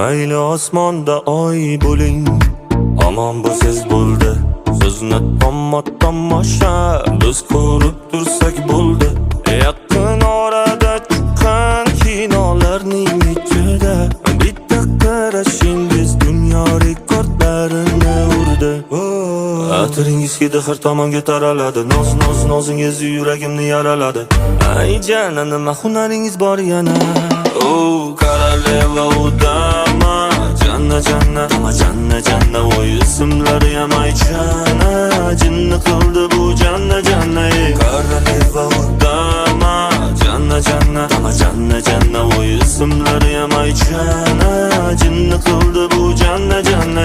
Mayli osmonda oy bo'ling, omon bo'lsiz bo'ldi. Sizni tomosha biz ko'rib tursak bo'ldi. Yaqin orada chiqqan kinolarning ichida bitta qarashingiz dunyo rekordlarini urdi. Atiringiz hidi har tomonga taraladi. Nozingiz yuragimni yaraladi. Ay jana, nima hunaringiz bor yana? Koroleva udama, janna janna, voy ismlari ham aychana, jinni qildi bu janna. Koroleva udama, janna janna, voy ismlari ham aychana, jinni qildi bu janna.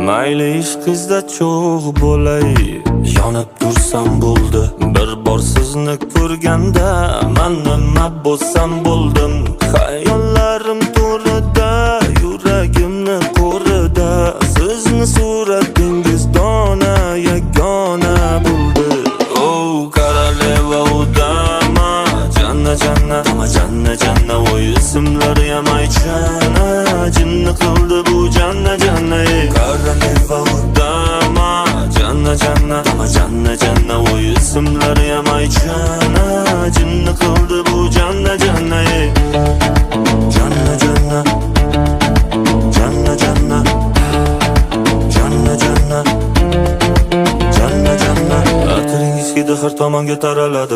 Mayli ishqizda cho'g' bo'lay, yonib tursam bo'ldi. Bir bor sizni ko'rganda men nima bo'lsam bo'ldim. Xayollarim to'rida, yuragimni qo'rida, sizni suratingiz dona yagona bo'ldi. Koroleva udama, janna janna, voy ismlari ham aychana, jinni qildi bu janna. Koroleva udama, janna janna, voy ismlari ham aychana, jinni qildi bu janna. Atiringiz hidi har tomonga taraladi.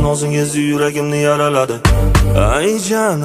Nozingiz yuragimni yaraladi. Ay jana.